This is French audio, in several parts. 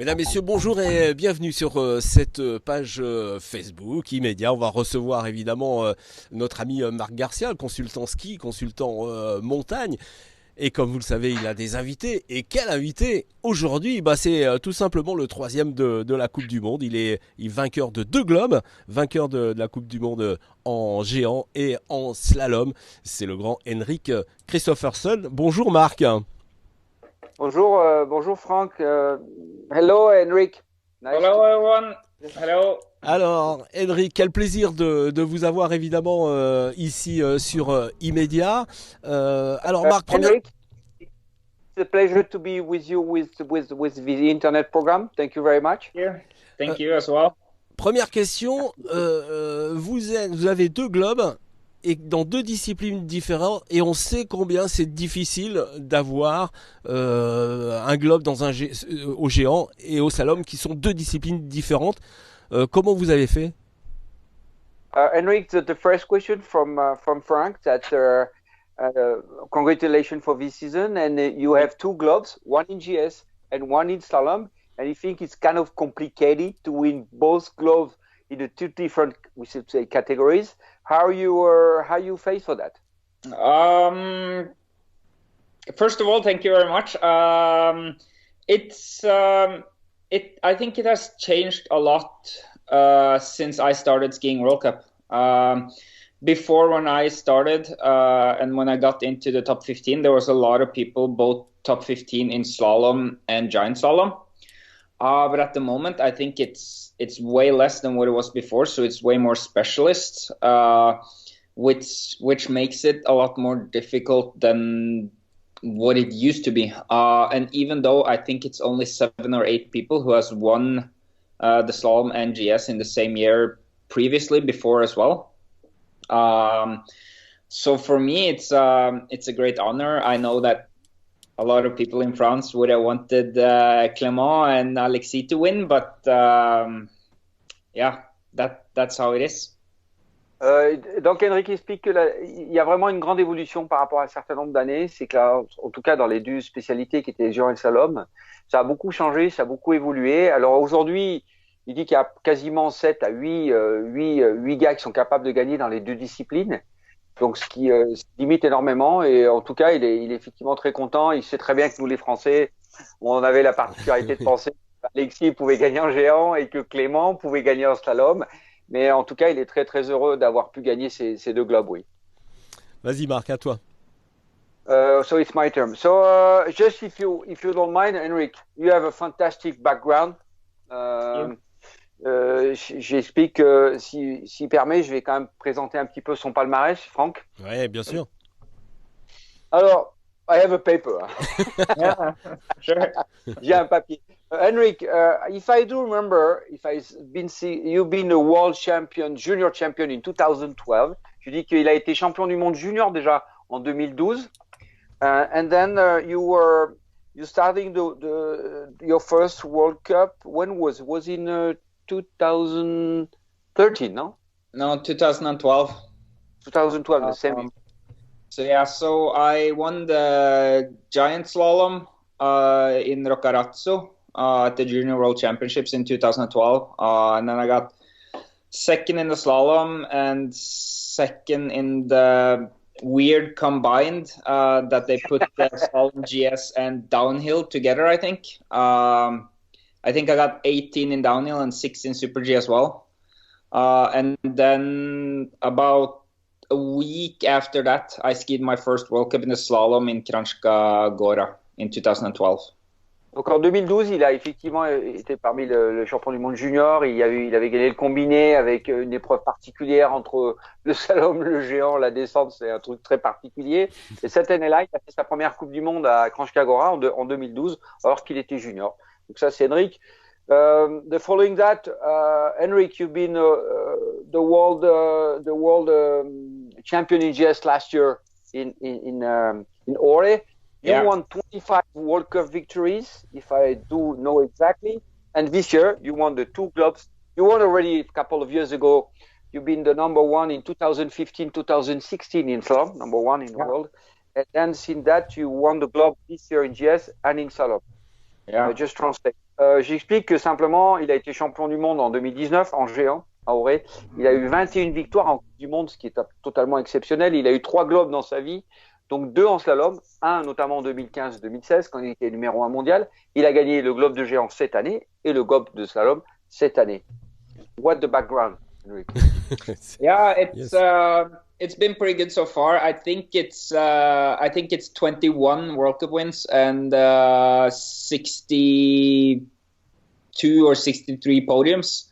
Mesdames, Messieurs, bonjour et bienvenue sur cette page Facebook immédiat. On va recevoir évidemment notre ami Marc Garcia, consultant ski, consultant montagne. Et comme vous le savez, il a des invités. Et quel invité aujourd'hui? C'est tout simplement le troisième de la Coupe du Monde. Il est vainqueur de 2 globes, vainqueur de la Coupe du Monde en géant et en slalom. C'est le grand Henrik Kristoffersen. Bonjour Marc. Bonjour Franck. Hello Henrik. Hello everyone. Hello. Alors, Henrik, quel plaisir de vous avoir évidemment ici sur Immédiat. Alors, Marc, Henrik, it's a pleasure to be with you with the internet program. Thank you very much. Thank you as well. Première question, vous avez 2 globes et dans 2 disciplines différentes, et on sait combien c'est difficile d'avoir un globe au géant et au slalom qui sont 2 disciplines différentes. Comment vous avez fait? Henrik, the first question from Frank. Congratulations for this season, and you have 2 globes, one in GS and one in slalom, and you think it's kind of complicated to win both globes in the 2 different, we should say, categories. How you face for that? First of all, thank you very much. I think it has changed a lot since I started skiing World Cup. Before, when I started and when I got into the top 15, there was a lot of people, both top 15 in slalom and giant slalom. But at the moment, I think it's way less than what it was before. So it's way more specialists, which makes it a lot more difficult than what it used to be. And even though I think it's only 7 or 8 people who has won the slalom and GS in the same year previously before as well. So for me, it's a great honor. I know that a lot of people in France would have wanted Clément and Alexis to win, but that's how it is. Donc Henrik explique il y a vraiment une grande évolution par rapport à un certain nombre d'années. C'est que là, en tout cas dans les 2 spécialités qui étaient les géants et le slalom, ça a beaucoup changé, ça a beaucoup évolué. Alors aujourd'hui, il dit qu'il y a quasiment 7 à 8 gars qui sont capables de gagner dans les 2 disciplines. Donc ce qui limite énormément, et en tout cas il est effectivement très content. Il sait très bien que nous les Français, on avait la particularité de penser qu'Alexis pouvait gagner en géant et que Clément pouvait gagner en slalom, mais en tout cas il est très très heureux d'avoir pu gagner ces 2 globes, oui. Vas-y Marc, à toi. So it's my turn. So just if you don't mind, Henrik, you have a fantastic background. J'explique, s'il permet, je vais quand même présenter un petit peu son palmarès, Franck. Oui, bien sûr. Alors, I have a paper. Yeah, sure. J'ai un papier. Henrik, if I do remember, you've been a world champion, junior champion in 2012. Je dis qu'il a été champion du monde junior déjà en 2012. And then you starting your first World Cup. When was in 2013, no? No, 2012. 2012, the same year. So I won the giant slalom in Roccarazzo at the Junior World Championships in 2012. And then I got second in the slalom and second in the weird combined that they put the slalom, GS, and downhill together, I think. I think I got 18 in downhill and 6 in Super G as well. And then about a week after that, I skied my first World Cup in the slalom in Kranjska Gora in 2012. Donc en 2012, il a effectivement été parmi le champion du monde junior. Il avait gagné le combiné avec une épreuve particulière entre le slalom, le géant, la descente. C'est un truc très particulier. Et cette année-là, il a fait sa première Coupe du Monde à Kranjska Gora en 2012, alors qu'il était junior. Donc ça, c'est Henrik. The following that, Henrik, you've been the world champion in GS last year in Åre. You won 25 World Cup victories, if I do know exactly. And this year, you won the 2 globes. You won already a couple of years ago. You've been the number 1 in 2015, 2016 in slalom, number 1 in the world. And then since that, you won the globe this year in GS and in slalom. Yeah. Just translate. J'explique que simplement, il a été champion du monde en 2019 en géant à Auray. Il a eu 21 victoires en Coupe du Monde, ce qui est totalement exceptionnel. Il a eu 3 globes dans sa vie, donc 2 en slalom, un notamment en 2015-2016 quand il était numéro 1 mondial. Il a gagné le globe de géant cette année et le globe de slalom cette année. What the background, Henrik? Yeah, Yes. It's been pretty good so far. I think it's 21 World Cup wins and 62 or 63 podiums.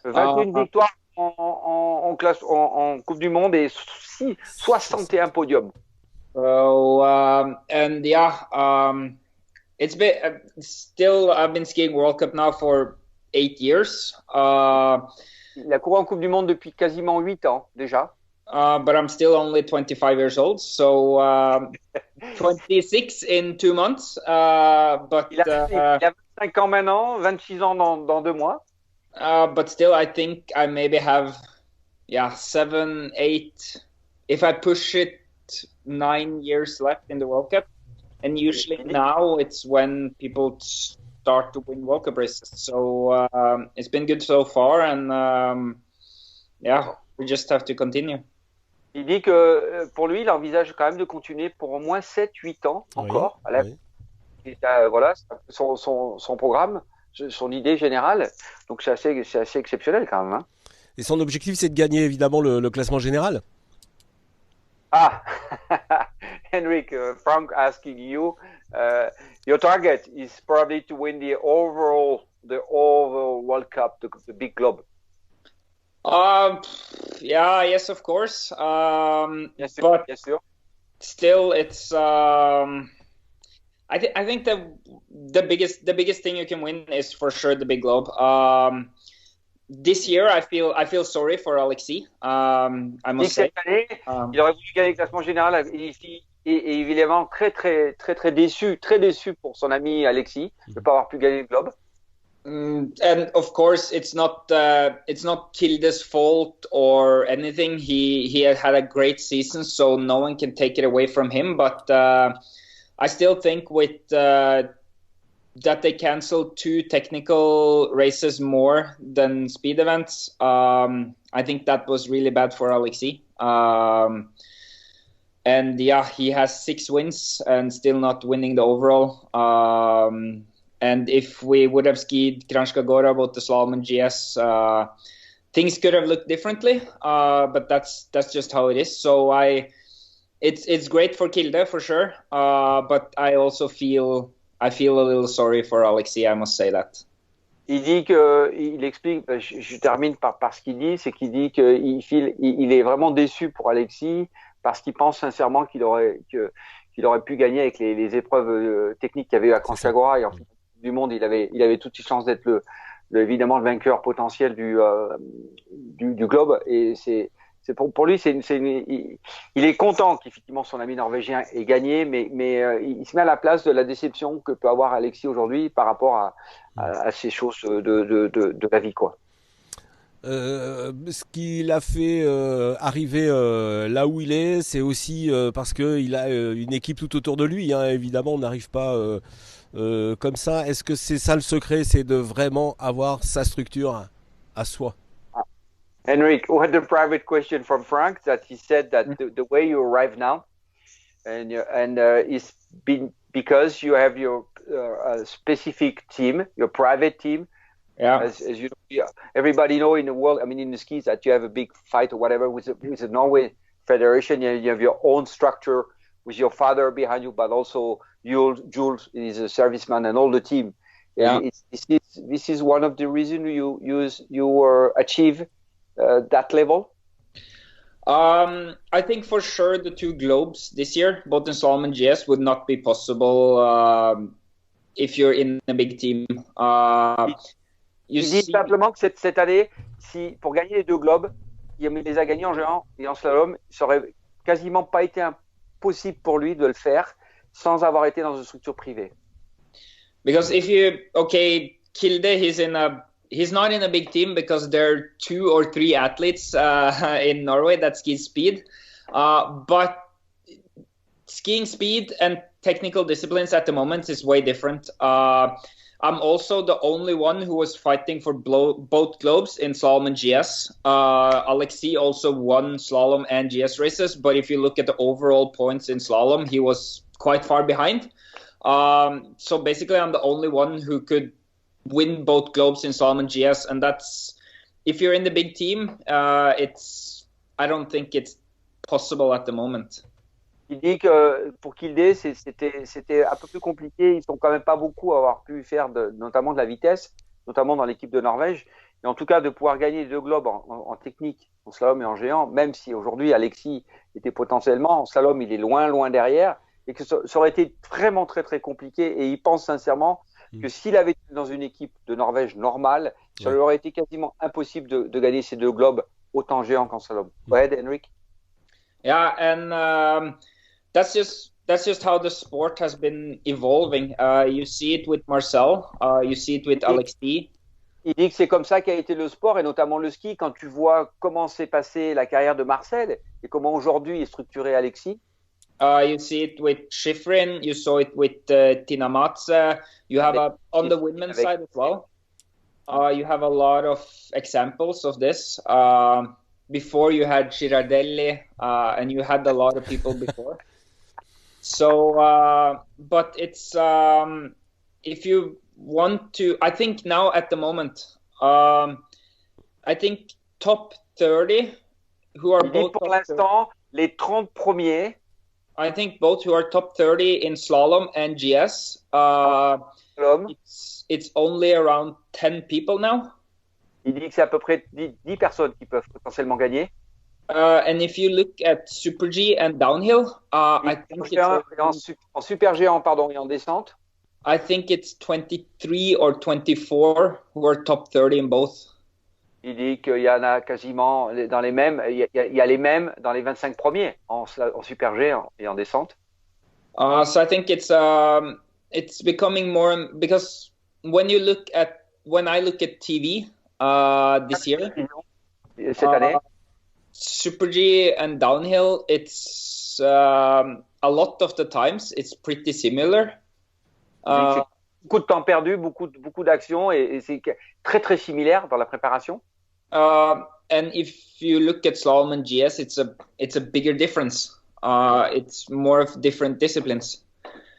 21 victoires en Coupe du Monde et 61 podiums. So and yeah, it's been still I've been skiing World Cup now for 8 years. Il a couru en Coupe du Monde depuis quasiment 8 ans déjà. But I'm still only 25 years old, so 26 in 2 months. But Il a 25 ans maintenant, 26 ans dans 2 mois. But still, I think I maybe have 7, 8. If I push it, 9 years left in the World Cup, and usually now it's when people start to win World Cup races. So it's been good so far, and we just have to continue. Il dit que pour lui, il envisage quand même de continuer pour au moins 7-8 ans encore. Oui. Voilà, son programme, son idée générale. Donc c'est assez exceptionnel quand même. Hein. Et son objectif, c'est de gagner évidemment le classement général. Ah, Henrik, Frank asking you, your target is probably to win the overall World Cup, the big globe. Yes, of course. Yes, but yes, sir. Still, it's. I think the biggest thing you can win is for sure the big globe. This year, I feel sorry for Alexis. I must say. Cette année, il aurait voulu gagner le classement général et évidemment très déçu pour son ami Alexis de ne pas avoir pu gagner le globe. And of course, it's not Kilde's fault or anything. He had a great season, so no one can take it away from him. But I still think with that they canceled 2 technical races more than speed events. I think that was really bad for Alexis. And he has 6 wins and still not winning the overall. And if we would have skied Kranjska Gora, both the slalom and GS, things could have looked differently. But that's just how it is. So it's great for Kilde for sure. But I also feel a little sorry for Alexis. I must say that. Il dit il explique. Je termine par ce qu'il dit, c'est qu'il dit qu'il est vraiment déçu pour Alexis parce qu'il pense sincèrement qu'il aurait pu gagner avec les épreuves techniques qu'il y avait eu à Kranjska Gora et en fait, du monde, il avait toutes les chances d'être évidemment le vainqueur potentiel du globe et c'est pour lui il est content qu'effectivement son ami norvégien ait gagné mais il se met à la place de la déception que peut avoir Alexis aujourd'hui par rapport à ces choses de la vie quoi. Ce qui l'a fait arriver là où il est, c'est aussi parce qu'il a une équipe tout autour de lui. Hein. Évidemment, on n'arrive pas comme ça. Est-ce que c'est ça le secret, c'est de vraiment avoir sa structure à soi? Henrik, we had a private question from Frank that he said that the way you arrive now and is because you have your specific team, your private team. Yeah. As you know, everybody know in the world, I mean, in the skis that you have a big fight or whatever with the Norway Federation. You have your own structure with your father behind you, but also Jules is a serviceman and all the team. Yeah. This is one of the reasons you achieve that level. I think for sure the 2 globes this year, both in slalom and GS, would not be possible if you're in a big team. Il dit simplement que cette année, si pour gagner les 2 globes, il les a gagnés en géant et en slalom, ça aurait quasiment pas été impossible pour lui de le faire sans avoir été dans une structure privée. Because Kilde, he's not in a big team because there are 2 or 3 athletes in Norway that ski speed, but skiing speed and technical disciplines at the moment is way different. I'm also the only one who was fighting for both globes in slalom and GS. Alexis also won slalom and GS races, but if you look at the overall points in slalom, he was quite far behind. So basically, I'm the only one who could win both globes in slalom and GS, and that's, if you're in the big team, I don't think it's possible at the moment. Il dit que pour Kilde, c'était un peu plus compliqué. Ils sont quand même pas beaucoup à avoir pu faire notamment de la vitesse, notamment dans l'équipe de Norvège. Et en tout cas, de pouvoir gagner 2 globes en technique, en slalom et en géant, même si aujourd'hui Alexis était potentiellement en slalom, il est loin derrière, et que ça aurait été vraiment très très compliqué. Et il pense sincèrement que s'il avait été dans une équipe de Norvège normale, ça lui aurait été quasiment impossible de gagner ces 2 globes autant géant qu'en slalom. Go ahead, Henrik. Yeah, and that's just how the sport has been evolving. You see it with Marcel, you see it with Alexis. Il dit que c'est comme ça qu'a été le sport et notamment le ski. Quand tu vois comment s'est passée la carrière de Marcel et comment aujourd'hui est structuré Alexis. You see it with Schifrin, you saw it with Tina Matze. You have on the women's side as well. You have a lot of examples of this. Before you had Girardelli, and you had a lot of people before. So, but it's if you want to, I think now at the moment, I think top 30 who are both. Pour l'instant, les 30 premiers. I think both who are top 30 in slalom and GS. It's only around 10 people now. Il dit que c'est à peu près 10 personnes qui peuvent potentiellement gagner. And if you look at Super G and downhill, I think en super géant, pardon, et en descente. I think it's 23 or 24 who are top 30 in both. Il dit qu'il y en a quasiment dans les mêmes, il y a les mêmes dans les 25 premiers en super géant et en descente. So I think it's becoming more, because when I look at TV this year, cette année, Super G and downhill, it's a lot of the times it's pretty similar. Beaucoup de temps perdu, beaucoup d'actions et c'est très très similaire dans la préparation. And if you look at slalom and GS, it's a bigger difference. It's more of different disciplines.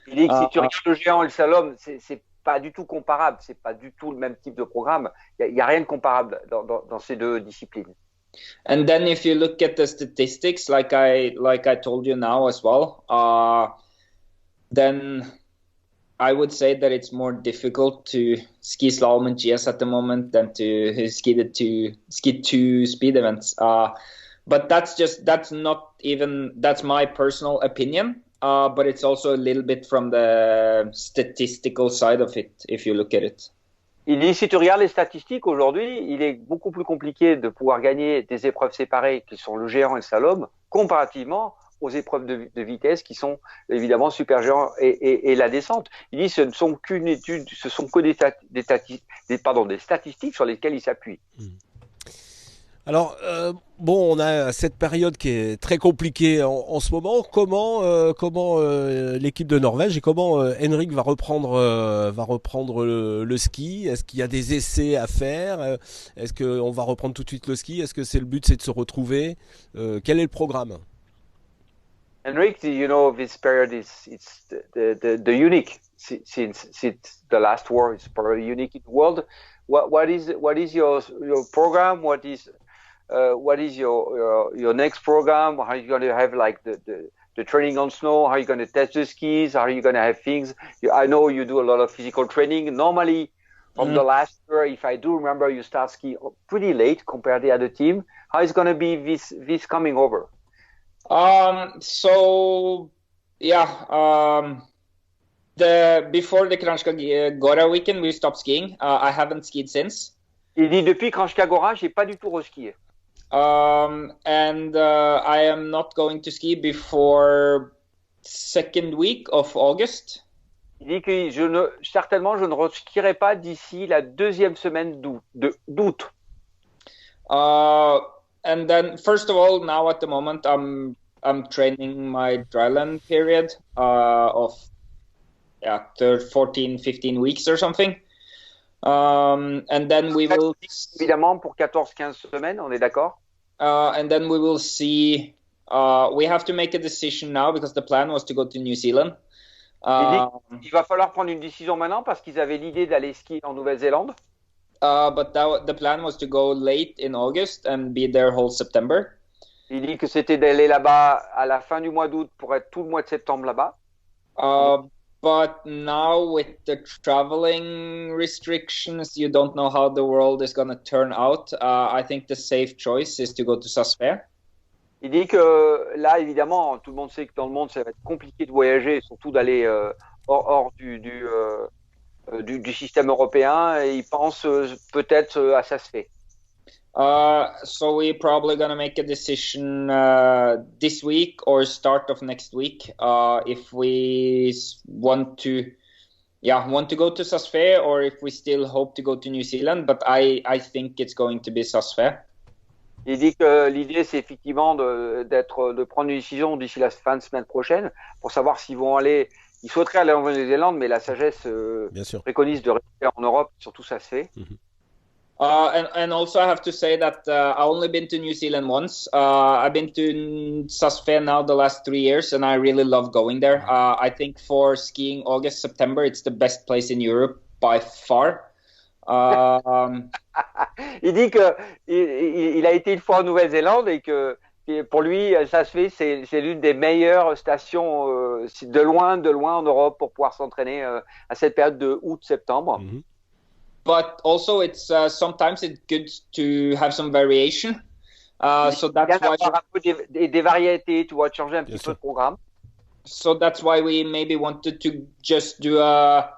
Il dit que si tu regardes le géant et le slalom, c'est pas du tout comparable, c'est pas du tout le même type de programme. Il y a rien de comparable dans ces 2 disciplines. And then if you look at the statistics, like I told you now as well, then I would say that it's more difficult to ski slalom and GS at the moment than to ski 2 speed events. But that's my personal opinion. But it's also a little bit from the statistical side of it, if you look at it. Il dit, si tu regardes les statistiques aujourd'hui, il est beaucoup plus compliqué de pouvoir gagner des épreuves séparées qui sont le géant et le slalom, comparativement aux épreuves de vitesse qui sont évidemment super géant et la descente. Il dit, ce ne sont qu'une étude, ce sont que des statistiques sur lesquelles il s'appuie. Alors, on a cette période qui est très compliquée en ce moment. Comment l'équipe de Norvège et comment Henrik va reprendre le ski? Est-ce qu'il y a des essais à faire? Est-ce qu'on va reprendre tout de suite le ski? Est-ce que c'est le but, c'est de se retrouver? Quel est le programme? Henrik, this period it's the unique since the last war. It's probably unique in the world. What is your program? What is your next program? How are you going to have like the training on snow? How are you going to test the skis? How are you going to have things? I know you do a lot of physical training. Normally, from the last year, if I do remember, you start ski pretty late compared to the other team. How is going to be this coming over? So yeah, before the Kranjska Gora weekend, we stopped skiing. I haven't skied since. Il dit depuis Kranjska Gora, j'ai pas du tout reskié. And I am not going to ski before second week of August. Il dit que certainement je ne reskierai pas d'ici la 2e semaine d'août. And then, first of all, now at the moment, I'm I'm training my dryland period of 14, 15 weeks or something. And then we will... Évidemment, pour 14-15 semaines, on est d'accord? And then we will see... we have to make a decision now because the plan was to go to New Zealand. Il va falloir prendre une décision maintenant parce qu'ils avaient l'idée d'aller skier en Nouvelle-Zélande. But the plan was to go late in August and be there whole September. Il dit que c'était d'aller là-bas à la fin du mois d'août pour être tout le mois de septembre là-bas. But now with the traveling restrictions, you don't know how the world is going to turn out. I think the safe choice is to go to Sasfé. Il dit que là, évidemment, tout le monde sait que dans le monde, ça va être compliqué de voyager, et surtout d'aller hors du système européen. Et il pense peut-être à Sasfé. So we're probably going to make a decision this week or start of next week if we want to go to Sasfé or if we still hope to go to New Zealand. But I think it's going to be Sasfé. Il dit que l'idée, c'est effectivement de prendre une décision d'ici la fin de semaine prochaine pour savoir s'ils vont aller. Ils souhaiteraient aller en Nouvelle-Zélande, mais la sagesse préconise de rester en Europe, surtout ça se fait. And also I have to say that I've only been to New Zealand once. I've been to Sasfé now the last 3 years, and I really love going there. I think for skiing August, September, it's the best place in Europe by far. Il dit que il a été une fois en Nouvelle-Zélande et que pour lui, ça se fait, c'est l'une des meilleures stations de loin en Europe pour pouvoir s'entraîner à cette période de août-septembre. Mm-hmm. But also, it's sometimes it's good to have some variation. So that's why avoir un peu des variétés, tu vois, changer un petit peu de programme. So that's why we maybe wanted to just do a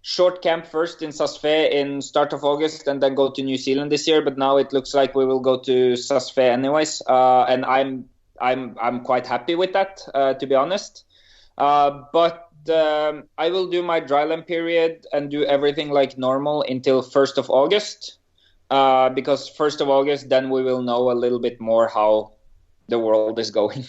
short camp first in Sasfé in start of August and then go to New Zealand this year. But now it looks like we will go to Sasfé anyways, and I'm quite happy with that, to be honest. But I will do my dryland period and do everything like normal until 1st of August, because 1st of August, then we will know a little bit more how the world is going.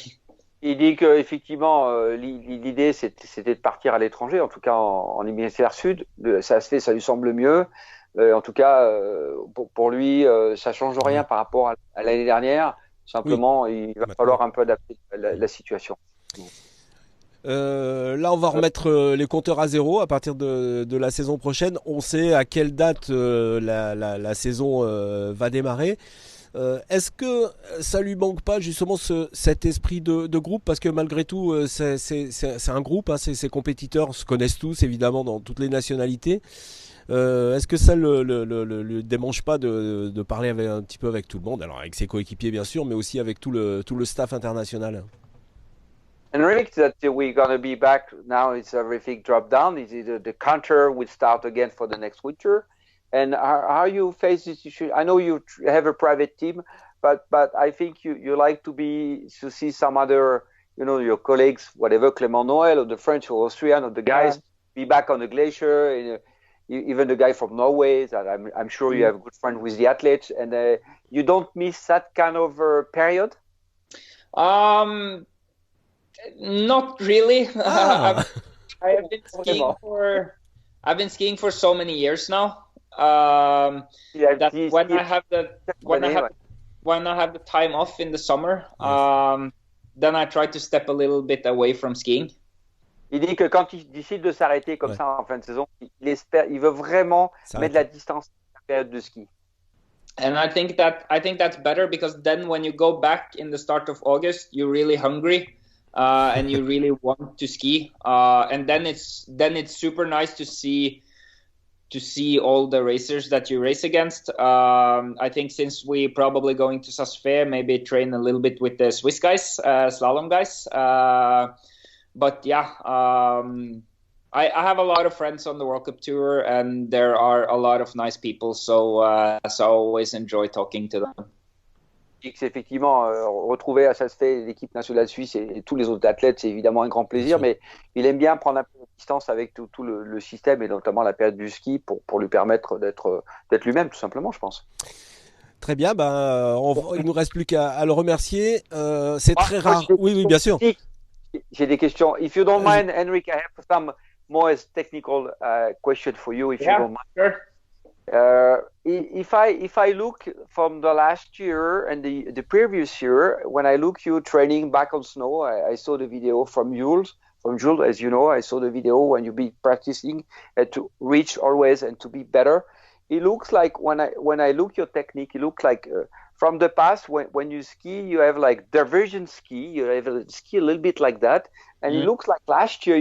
Il dit qu'effectivement, l'idée, c'était de partir à l'étranger, en tout cas en hémisphère sud. Ça se fait, ça lui semble mieux. En tout cas, pour lui, ça change rien par rapport à l'année dernière. Simplement, il va falloir un peu adapter la situation. Là, on va remettre les compteurs à zéro à partir de la saison prochaine. On sait à quelle date la saison va démarrer. Est-ce que ça lui manque pas justement cet esprit de groupe, parce que malgré tout c'est un groupe, hein, ces compétiteurs se connaissent tous évidemment dans toutes les nationalités. Est-ce que ça le démange pas de parler un petit peu avec tout le monde, alors avec ses coéquipiers bien sûr, mais aussi avec tout le staff international? Henrik, that we're going to be back now. It's everything dropped down. The counter will start again for the next winter. And how you face this issue? I know you have a private team, but I think you like to see some other, your colleagues, whatever, Clément Noël or the French or Austrian or the guys be back on the glacier. Even the guy from Norway, that I'm sure you have a good friend with the athletes, and you don't miss that kind of period. Not really. I've been skiing for so many years now. That when I have the time off in the summer, then I try to step a little bit away from skiing. Il dit que quand il décide de s'arrêter comme ça en fin de saison, il veut vraiment mettre de la distance à la période de ski. And I think that's better, because then when you go back in the start of August, you're really hungry. And you really want to ski, and then it's super nice to see all the racers that you race against. I think since we're probably going to Sasfé, maybe train a little bit with the Swiss guys, slalom guys. But yeah, I have a lot of friends on the World Cup Tour, and there are a lot of nice people, so I always enjoy talking to them. Effectivement, retrouver à Sasfé l'équipe nationale suisse et tous les autres athlètes, c'est évidemment un grand plaisir, mais il aime bien prendre un peu de distance avec tout le système, et notamment la période du ski, pour lui permettre d'être lui-même, tout simplement, je pense. Très bien, il nous reste plus qu'à le remercier. C'est très rare. Oui, bien sûr. J'ai des questions. If you don't mind, Henrik, I have some more technical question for you, if you don't mind. Sure. If I look from the last year and the previous year, when I look you training back on snow, I saw the video from Jules. From Jules, as you know, I saw the video when you be practicing to reach always and to be better. It looks like when I look your technique, it looks like from the past when you ski, you have like divergent ski, you have a ski a little bit like that, and it looks like last year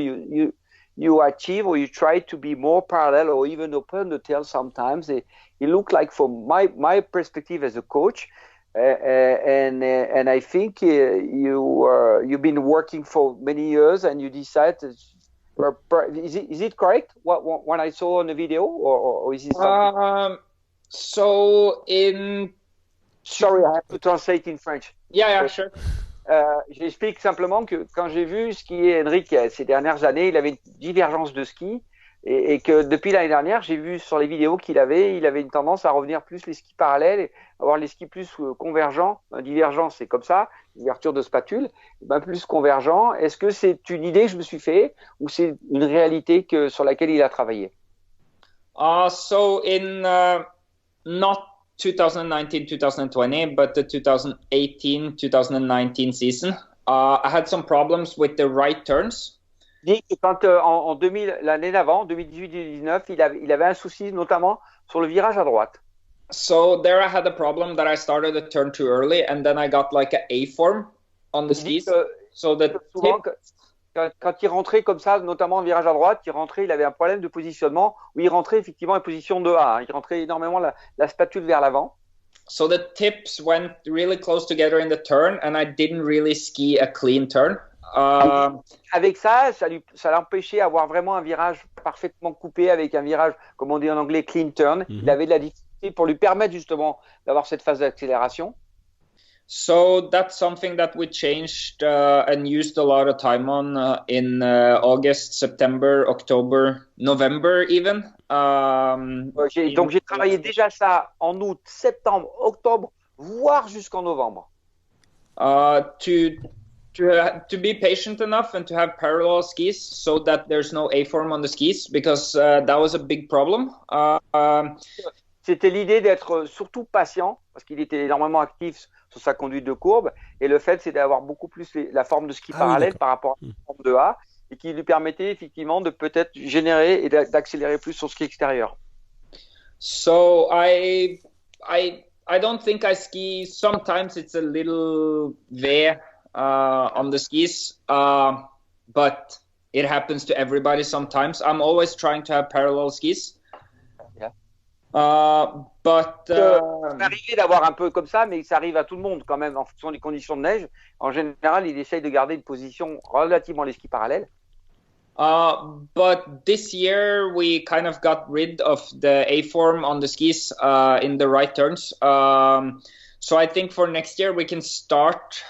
you achieve or you try to be more parallel or even open the tail sometimes. It looked like from my perspective as a coach, and I think you've been working for many years and you decide. Is it correct what I saw on the video or is it something? Sorry, I have to translate in French. Yeah, sure. J'explique simplement que quand j'ai vu skier Henrik ces dernières années, il avait une divergence de ski et que depuis l'année dernière, j'ai vu sur les vidéos qu'il avait une tendance à revenir plus les skis parallèles et avoir les skis plus convergents. Divergent, c'est comme ça, ouverture de spatule, plus convergent. Est-ce que c'est une idée que je me suis fait ou c'est une réalité sur laquelle il a travaillé? So in not 2019-2020, but the 2018-2019 season, I had some problems with the right turns. Dit que quand en 2000, l'année d'avant, 2018-2019, il avait un souci notamment sur le virage à droite. So there I had a problem that I started the turn too early, and then I got like an A-form on the skis. So that souvent, quand il rentrait comme ça, notamment en virage à droite, il avait un problème de positionnement où il rentrait effectivement en position de A. Il rentrait énormément la spatule vers l'avant. So the tips went really close together in the turn, and I didn't really ski a clean turn. Avec ça l'empêchait d'avoir vraiment un virage parfaitement coupé avec un virage, comme on dit en anglais, clean turn. Il avait de la difficulté pour lui permettre justement d'avoir cette phase d'accélération. So that's something that we changed and used a lot of time on in August, September, October, November even. Donc j'ai travaillé déjà ça en août, septembre, octobre, voire jusqu'en novembre. To be patient enough and to have parallel skis so that there's no A-form on the skis because that was a big problem. C'était l'idée d'être surtout patient parce qu'il était énormément actif sur sa conduite de courbe et le fait c'est d'avoir beaucoup plus la forme de ski parallèle par rapport à la forme de A et qui lui permettait effectivement de peut-être générer et d'accélérer plus sur ski extérieur. So I don't think I ski. Sometimes it's a little there on the skis, but it happens to everybody sometimes. I'm always trying to have parallel skis. But ça arrive d'avoir un peu comme ça, mais ça arrive à tout le monde quand même en fonction des conditions de neige. En général, il essaye de garder une position relativement les skis parallèles. But this year we kind of got rid of the A-form on the skis in the right turns. So I think for next year we can start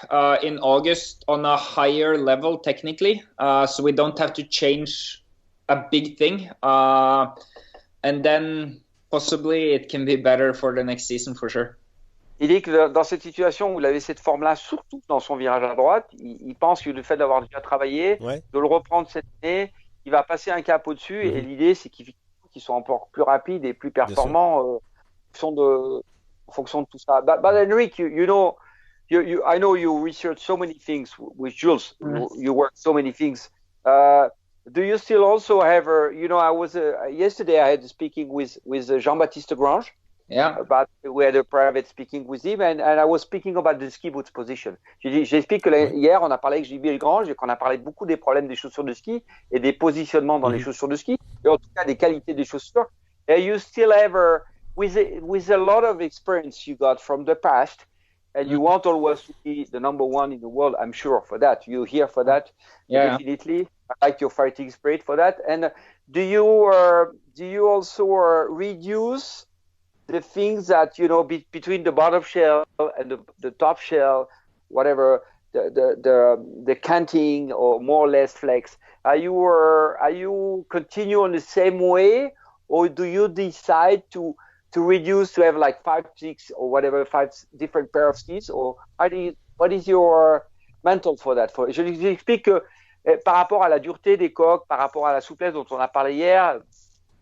in August on a higher level technically, so we don't have to change a big thing, and then possibly it can be better for the next season for sure. Il dit que dans cette situation où il avait cette forme-là, surtout dans son virage à droite, il pense que le fait d'avoir déjà travaillé, de le reprendre cette année, il va passer un cap au-dessus. Et l'idée, c'est qu'ils soient encore plus rapides et plus performants en fonction de tout ça. But Henrik, you know, I know you research so many things with Jules. You work so many things. Do you still also have I was yesterday I had speaking with Jean-Baptiste Grange. Yeah. We had a private speaking with him and I was speaking about the ski boots position. J'explique que hier on a parlé avec JB Grange et qu'on a parlé beaucoup des problèmes des chaussures de ski et des positionnements dans les chaussures de ski et en tout cas des qualités des chaussures. And you still have with a lot of experience you got from the past. And you want always to be the number one in the world, I'm sure for that. You're here for that, definitely. I like your fighting spirit for that. And do you also reduce the things that between the bottom shell and the top shell, whatever, the canting or more or less flex? Are you continue on the same way, or do you decide to to reduce to have like 5, 6 or whatever 5 different pair of skis, or what is your mental for that? J'explique que par rapport à la dureté des coques, par rapport à la souplesse dont on a parlé hier,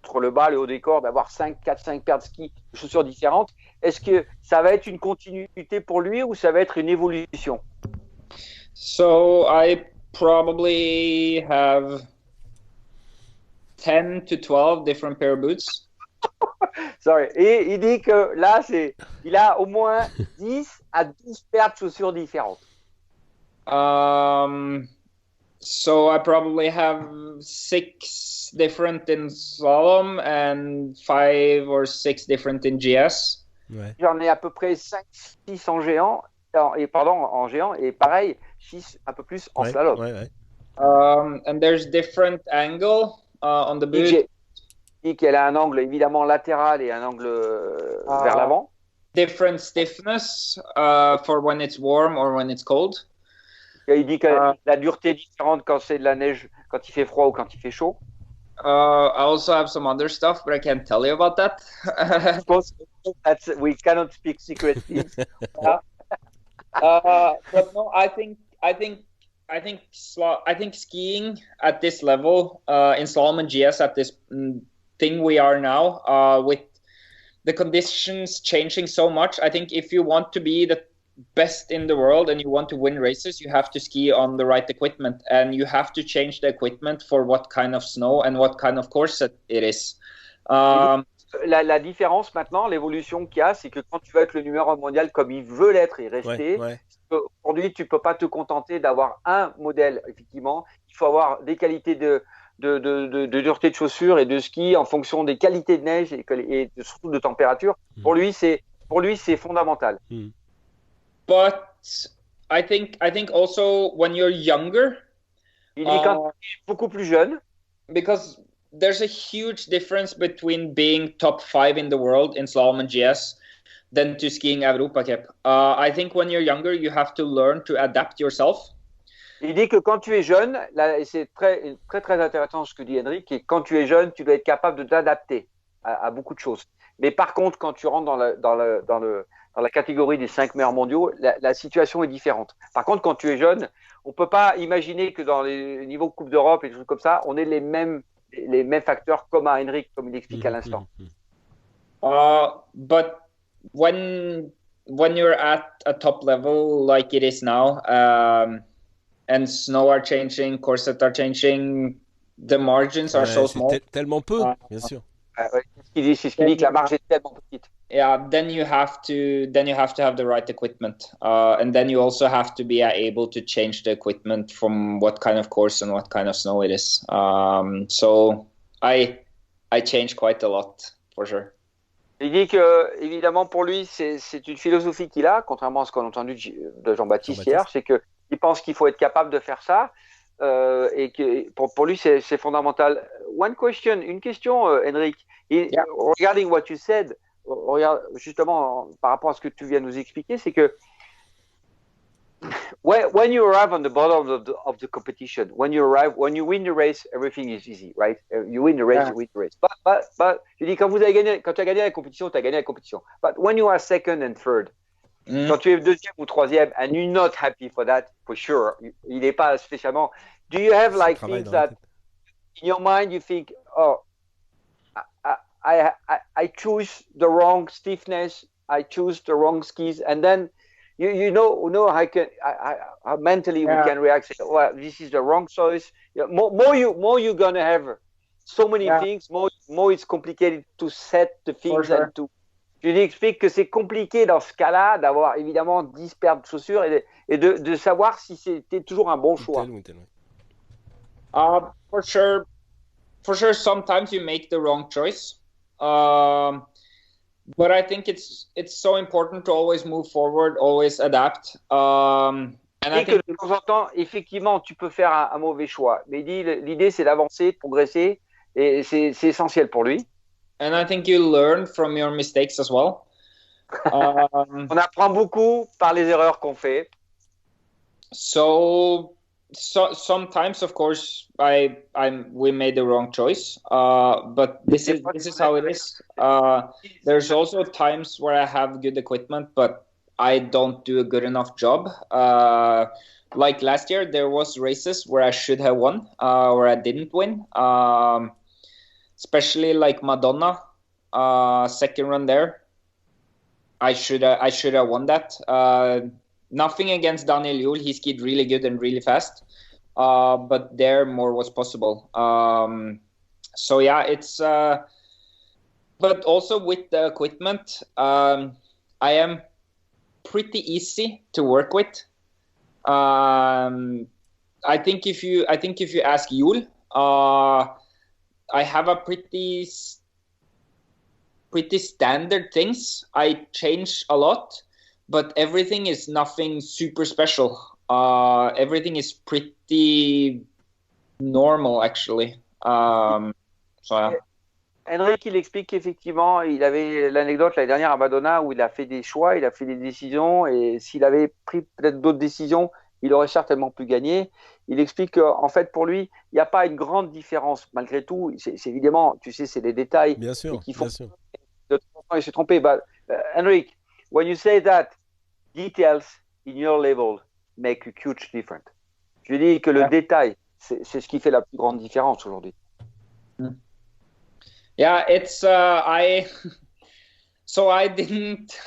entre le bas et le haut des corps, d'avoir 4-5 paires de skis, de chaussures différentes, est-ce que ça va être une continuité pour lui ou ça va être une évolution? So I probably have 10 to 12 different pair of boots. Sorry. Et il dit que là, il a au moins 10 à 12 paires de chaussures différentes. So I probably have 6 different in slalom and 5 or 6 different in GS. Ouais. J'en ai à peu près 5-6 en géant, en géant, et pareil, 6 un peu plus en slalom. Ouais. And there's different angle on the boot. Il dit qu'elle a un angle évidemment latéral et un angle vers l'avant. Different stiffness for when it's warm or when it's cold. Et il dit que la dureté est différente quand c'est de la neige, quand il fait froid ou quand il fait chaud. I also have some other stuff, but I can't tell you about that. Of course, we cannot speak secret things. But no, I think skiing at this level in slalom and GS at this thing we are now, with the conditions changing so much, I think if you want to be the best in the world and you want to win races, you have to ski on the right equipment, and you have to change the equipment for what kind of snow and what kind of course it is. La différence maintenant, l'évolution qu'il y a, c'est que quand tu vas être le numéro 1 mondial comme il veut l'être et rester, aujourd'hui tu peux pas te contenter d'avoir un modèle. Effectivement, il faut avoir des qualités de dureté de chaussures et de ski en fonction des qualités de neige et surtout de température. Pour lui, c'est fondamental. But I think also when you're younger, il dit quand tu es beaucoup plus jeune, because there's a huge difference between being top 5 in the world in slalom and GS than to skiing Europa Cup. I think when you're younger, you have to learn to adapt yourself. Il dit que quand tu es jeune, là, et c'est très, très, très intéressant ce que dit Henrik, et quand tu es jeune, tu dois être capable de t'adapter à beaucoup de choses. Mais par contre, quand tu rentres dans la catégorie des 5 meilleurs mondiaux, la situation est différente. Par contre, quand tu es jeune, on peut pas imaginer que dans les niveaux Coupe d'Europe et des choses comme ça, on ait les mêmes facteurs comme à Henrik, comme il explique à l'instant. But when you're at a top level like it is now, and snow are changing, corsets are changing, the margins are so small. Tellement peu, bien sûr. C'est ce qu'il dit que la marge est tellement petite. Yeah, then you have to have the right equipment, and then you also have to be able to change the equipment from what kind of course and what kind of snow it is. So I change quite a lot for sure. Il dit que évidemment pour lui c'est une philosophie qu'il a, contrairement à ce qu'on a entendu de Jean-Baptiste hier, c'est que il pense qu'il faut être capable de faire ça. Et que pour lui c'est fondamental. Une question, Henrik. Regarding what you said, justement par rapport à ce que tu viens de nous expliquer, c'est que when you arrive on the bottom of the competition, when you win the race, everything is easy, right? You win the race, you win the race. But je dis quand tu as gagné la compétition, tu as gagné la compétition. But when you are second and third, quand tu es deuxième ou troisième, and you're not happy for that, for sure, il n'est pas spécialement. Do you have like things that in your mind you think, oh, I choose the wrong stiffness, I choose the wrong skis, and then you know how mentally we can react. Say, well, this is the wrong choice. More you're gonna have so many things. More it's complicated to set the things and to. Je lui explique que c'est compliqué dans ce cas-là d'avoir évidemment 10 paires de chaussures et de savoir si c'était toujours un bon choix. For sure, sometimes you make the wrong choice. But I think it's so important to always move forward, always adapt. Et que de temps en temps, effectivement, tu peux faire un mauvais choix. Mais l'idée, c'est d'avancer, de progresser, et c'est essentiel pour lui. And I think you learn from your mistakes as well. On apprend beaucoup par les erreurs qu'on fait. So So sometimes, of course, we made the wrong choice. But this is how it is. There's also times where I have good equipment, but I don't do a good enough job. Like last year, there was races where I should have won, where I didn't win. Especially like Madonna, second run there. I should have won that. Nothing against Daniel Juhl. He skied really good and really fast. But there more was possible. So yeah, it's. But also with the equipment, I am pretty easy to work with. I think if you ask Juhl, I have a pretty standard things. I change a lot, but everything is nothing super special. Everything is pretty normal, actually. So, yeah. Henrik, il explique qu'effectivement, il avait l'anecdote l'année dernière à Madonna où il a fait des choix, il a fait des décisions, et s'il avait pris peut-être d'autres décisions, il aurait certainement pu gagner. Il explique qu'en fait, pour lui, il n'y a pas une grande différence. Malgré tout, c'est évidemment, tu sais, c'est des détails bien sûr, qui font bien sûr. de temps en temps il s'est trompé. But, Henrik, when you say that details in your level make a huge difference. Je dis que le détail, c'est ce qui fait la plus grande différence aujourd'hui. Yeah, it's so I didn't.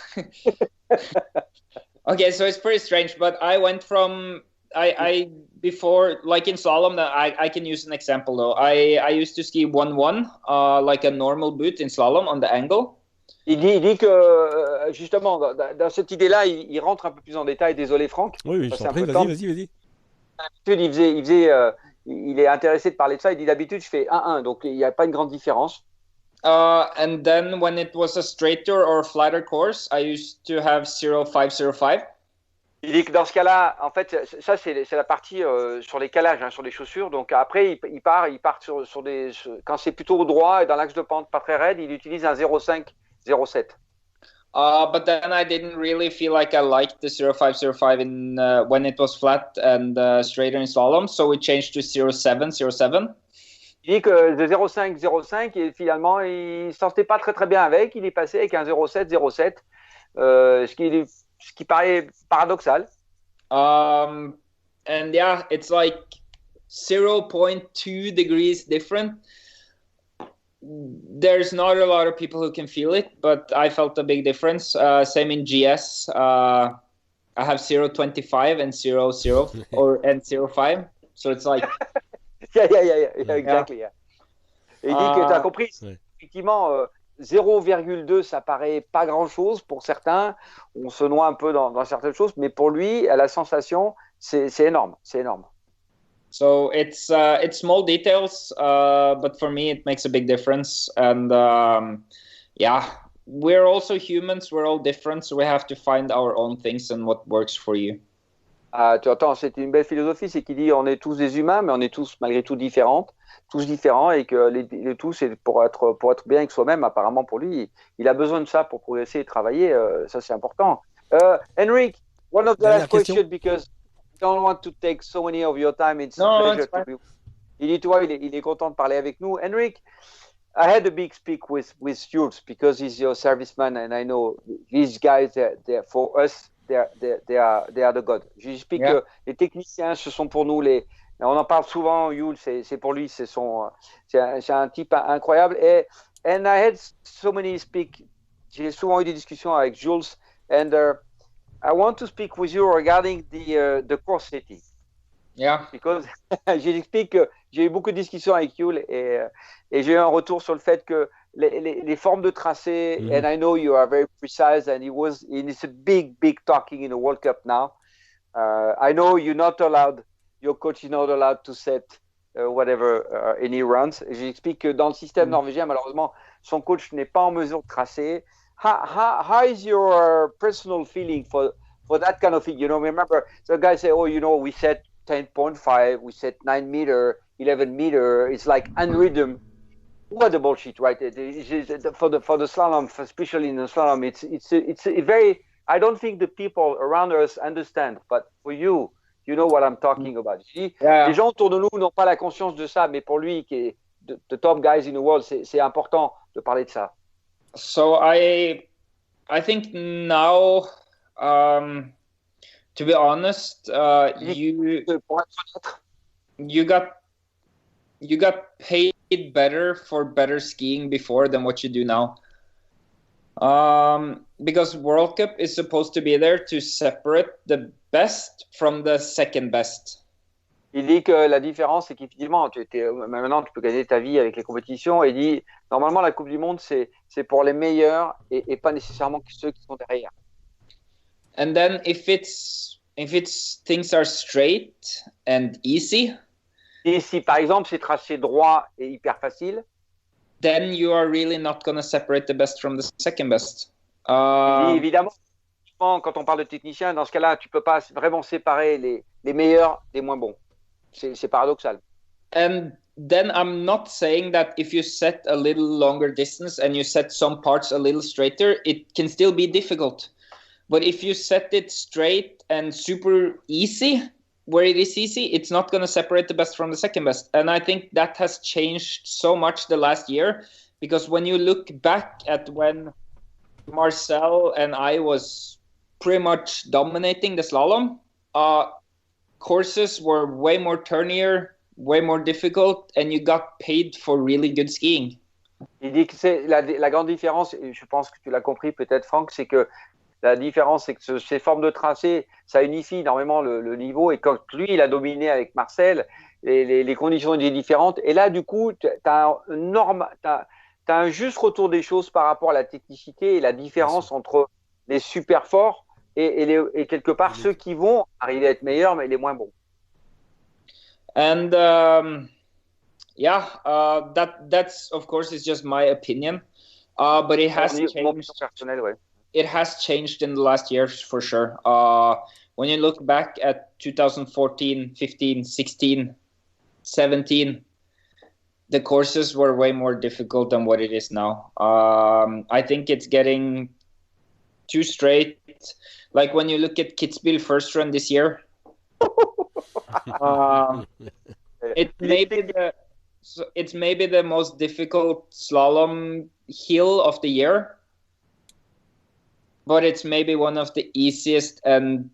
Okay, so it's pretty strange, but I went from I before, like in slalom, I can use an example though. I used to ski 1-1, like a normal boot in slalom on the angle. Il dit que justement dans cette idée-là, il rentre un peu plus en détail. Désolé Franck. Oui, je t'en prie, vas-y. Il est intéressé de parler de ça. Il dit d'habitude je fais 1-1, donc il n'y a pas une grande différence. And then when it was a straighter or flatter course, I used to have 0.505. Il dit que dans ce cas-là, en fait, ça c'est la partie sur les calages, hein, sur les chaussures. Donc après, il part sur des, quand c'est plutôt droit et dans l'axe de pente pas très raide, il utilise un 0.5, 0.7. But then I didn't really feel like I liked the 0.505 in when it was flat and straighter in slalom, so we changed to 0.7, 0.7. Il dit que de 0.5, 0.5, et finalement, il ne se sentait pas très bien avec. Il est passé avec un 0.7, 0.7, ce qui paraît paradoxal. And yeah, it's like 0.2 degrees different. There's not a lot of people who can feel it, but I felt a big difference. Same in GS. I have 0.25 and 0.0 and 0.5. So it's like... Yeah, exactly. Yeah. Et il dit que tu as compris, effectivement, 0,2, ça paraît pas grand-chose pour certains. On se noie un peu dans certaines choses, mais pour lui, à la sensation, c'est énorme. C'est énorme. So it's small details, but for me, it makes a big difference. And yeah, we're also humans. We're all different, so we have to find our own things and what works for you. Tu entends, c'est une belle philosophie, c'est qu'il dit on est tous des humains, mais on est tous malgré tout différents, et que le tout, c'est pour être bien avec soi-même. Apparemment, pour lui, il a besoin de ça pour progresser et travailler. Ça, c'est important. Henrik, one of the last questions, because I don't want to take so many of your time. It's a pleasure to be. Il dit, tu vois, il est content de parler avec nous. Henrik, I had a big speak with Jules because he's your serviceman, and I know these guys, they're for us. They are the God. J'explique que les techniciens, ce sont pour nous on en parle souvent. Jules, c'est pour lui, c'est un type incroyable. And I had so many j'ai souvent eu des discussions avec Jules, and I want to speak with you regarding the course setting. Yeah. Because j'explique que j'ai eu beaucoup de discussions avec Jules et j'ai eu un retour sur le fait que les formes de tracé, and I know you are very precise, and it's a big talking in the World Cup now. I know your coach is not allowed to set any runs. J'explique que dans le système norvégien, malheureusement, son coach n'est pas en mesure de tracer. How is your personal feeling for that kind of thing? You know, remember, the guys say, oh, you know, we set 10.5, we set 9 meter, 11 meter. It's like unrhythm. What the bullshit, right? For the slalom, especially in the slalom, it's a very. I don't think the people around us understand. But for you, You know what I'm talking about. Les gens autour de nous n'ont pas la conscience de ça, mais pour lui, qui est the top guys in the world, c'est important de parler de ça. So I think now, to be honest, you got paid better for better skiing before than what you do now. Because World Cup is supposed to be there to separate the best from the second best. Il dit que la différence, c'est qu'effectivement, maintenant, tu peux gagner ta vie avec les compétitions. Et il dit, normalement, la Coupe du Monde, c'est pour les meilleurs et pas nécessairement ceux qui sont derrière. And then if things are straight and easy. Et si, par exemple, c'est tracé droit et hyper facile. Then you are really not going to separate the best from the second best. Et évidemment, quand on parle de technicien, dans ce cas-là, tu peux pas vraiment séparer les meilleurs des moins bons. C'est paradoxal. And then I'm not saying that if you set a little longer distance and you set some parts a little straighter, it can still be difficult. But if you set it straight and super easy, where it is easy, it's not going to separate the best from the second best. And I think that has changed so much the last year, because when you look back at when Marcel and I was pretty much dominating the slalom, courses were way more turnier, way more difficult, and you got paid for really good skiing. Il dit que c'est la grande différence, et je pense que tu l'as compris peut-être Franck, c'est que la différence, c'est que ces formes de tracé, ça unifie énormément le niveau. Et quand lui, il a dominé avec Marcel, les conditions étaient différentes. Et là, du coup, tu as un juste retour des choses par rapport à la technicité et la différence entre les super forts et quelque part ceux qui vont arriver à être meilleurs, mais les moins bons. And that's of course is just my opinion, but it has changed. Personnel, ouais. It has changed in the last years for sure. When you look back at 2014, 15, 16, 17, the courses were way more difficult than what it is now. I think it's getting too straight. Like when you look at Kitzbühel first run this year, it's maybe the most difficult slalom hill of the year. But it's maybe one of the easiest and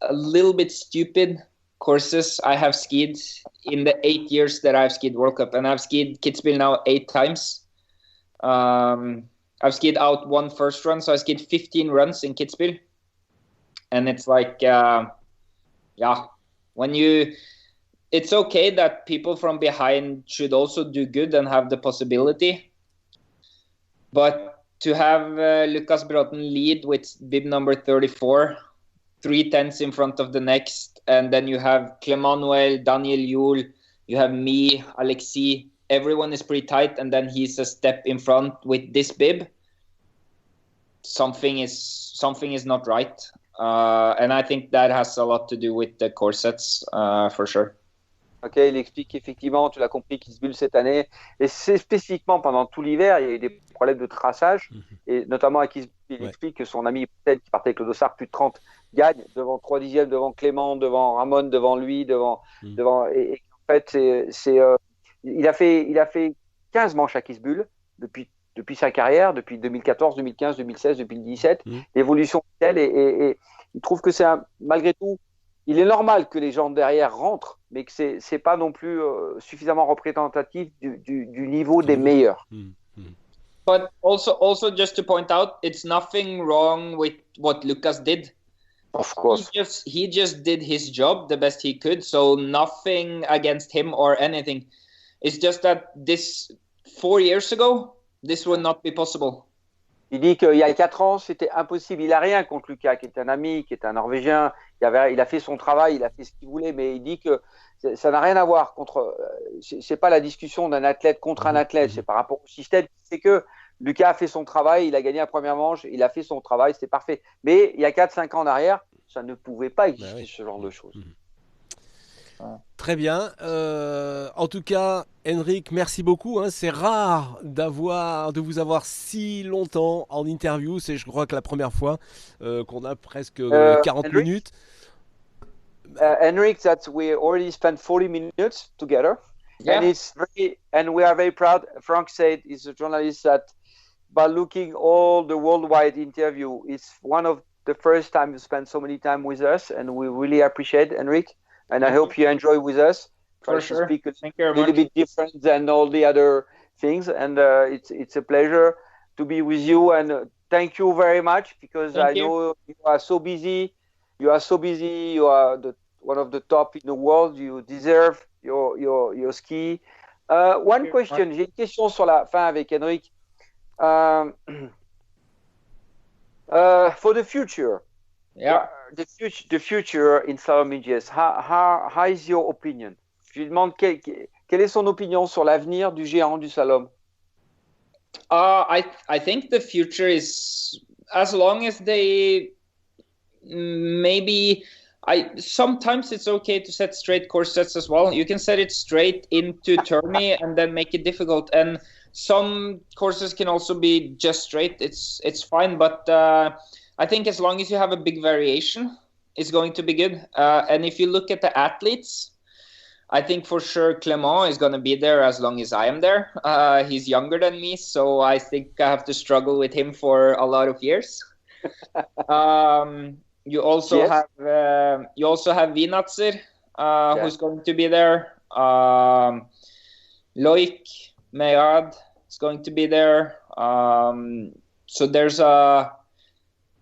a little bit stupid courses I have skied in the 8 years that I've skied World Cup. And I've skied Kitzbühel now 8 times. I've skied out one first run, so I skied 15 runs in Kitzbühel. And it's like, it's okay that people from behind should also do good and have the possibility. But to have Lucas Bråten lead with bib number 34, 3/10 in front of the next, and then you have Clément-Noël, Daniel Juhl, you have me, Alexis, everyone is pretty tight, and then he's a step in front with this bib. Something is not right, and I think that has a lot to do with the corsets, for sure. Ok, il explique effectivement, tu l'as compris, Kitzbühel cette année, et c'est spécifiquement pendant tout l'hiver, il y a eu des problèmes de traçage, et notamment à Kitzbühel, il explique que son ami Ted, qui partait avec le dossard plus de 30, gagne devant 3 dixièmes, devant Clément, devant Ramon, devant lui, devant et en fait, il a fait 15 manches à Kitzbühel depuis sa carrière, depuis 2014, 2015, 2016, 2017, l'évolution est telle, et il trouve que c'est malgré tout, il est normal que les gens derrière rentrent, mais que c'est pas non plus suffisamment représentatif du niveau des meilleurs. But also just to point out, it's nothing wrong with what Lucas did. Of course. He just did his job the best he could, so nothing against him or anything. It's just that this 4 years ago, this would not be possible. Il dit qu'il y a 4 ans, c'était impossible. Il n'a rien contre Lucas, qui est un ami, qui est un Norvégien. Il a fait son travail, il a fait ce qu'il voulait, mais il dit que ça n'a rien à voir contre. C'est pas la discussion d'un athlète contre un athlète, c'est par rapport au système. C'est que Lucas a fait son travail, il a gagné la première manche, il a fait son travail, c'était parfait. Mais il y a 4-5 ans en arrière, ça ne pouvait pas exister ce genre de choses. Très bien. En tout cas, Henrik, merci beaucoup. Hein. C'est rare de vous avoir si longtemps en interview. C'est, je crois, que la première fois qu'on a presque 40 minutes. Henrik, that we already spent 40 minutes together. Yeah. And we are very proud. Frank said, he's a journalist, that by looking all the worldwide interview, it's one of the first time you spend so many time with us, and we really appreciate Henrik. And I hope you enjoy with us. For sure. To speak Thank you very a little bit different than all the other things, and it's a pleasure to be with you. And thank you very much, because I know you are so busy. You are one of the top in the world. You deserve your ski. One question. J'ai une question sur la fin avec Henrik. For the future. Yeah. The future in slalom EGS. How is your opinion? Je lui demande quelle est son opinion sur l'avenir du géant du slalom. I think the future is, as long as they maybe, sometimes it's okay to set straight course sets as well. You can set it straight into tourney and then make it difficult. And some courses can also be just straight. It's fine, but I think as long as you have a big variation, it's going to be good. And if you look at the athletes, I think for sure Clément is going to be there as long as I am there. He's younger than me, so I think I have to struggle with him for a lot of years. You also have Vinatser, who's going to be there. Loic Meillard is going to be there. So there's a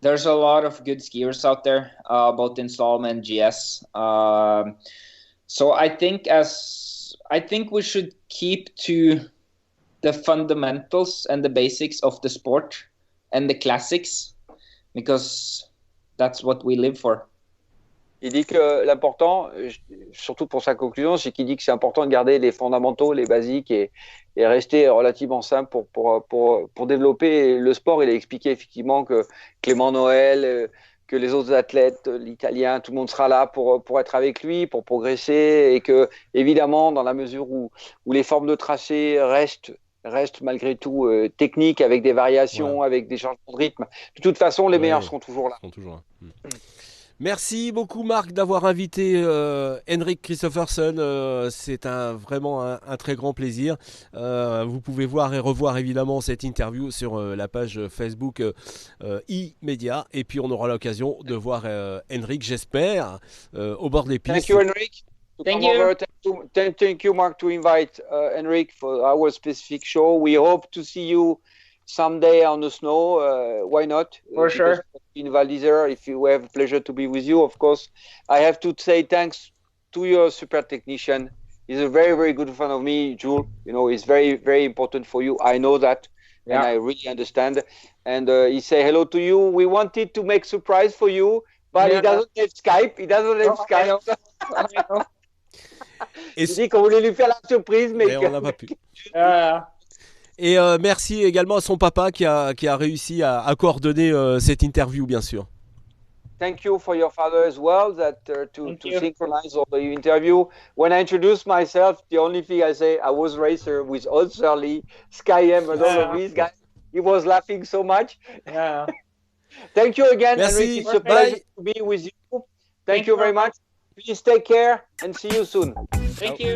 lot of good skiers out there, both in slalom and GS. So I think we should keep to the fundamentals and the basics of the sport and the classics, because that's what we live for. Il dit que l'important, surtout pour sa conclusion, c'est qu'il dit que c'est important de garder les fondamentaux, les basiques, et rester relativement simple pour développer le sport. Il a expliqué effectivement que Clément Noël, que les autres athlètes, l'Italien, tout le monde sera là pour être avec lui, pour progresser, et que évidemment, dans la mesure où les formes de tracé restent malgré tout techniques, avec des variations, avec des changements de rythme, de toute façon, les meilleurs seront toujours là. Merci beaucoup Marc d'avoir invité Henrik Kristoffersen, c'est vraiment un très grand plaisir. Vous pouvez voir et revoir évidemment cette interview sur la page Facebook e-Media, et puis on aura l'occasion de voir Henrik, j'espère, au bord des pistes. Thank you Henrik. Thank you. Thank you Mark to invite Henrik for our specific show. We hope to see you someday on the snow. Why not? For sure. In Val d'Isère, if you have pleasure to be with you, of course. I have to say thanks to your super technician. He's a very, very good friend of me, Jules. You know, he's very, very important for you. I know that, and I really understand. And he say hello to you. We wanted to make surprise for you, but he doesn't have Skype. I know. Il dit qu'on voulait lui faire la surprise, mais on n'a pas pu. Et merci également à son papa qui a réussi à coordonner cette interview, bien sûr. Thank you for your father as well, that to synchronize all the interview. When I introduce myself, the only thing I say, I was racer with Odd Surly, Skyem, and all of these guys. He was laughing so much. Yeah. Thank you again, merci. Henrik. It's a pleasure to be with you. Thank you very much. Please take care and see you soon. Thank you.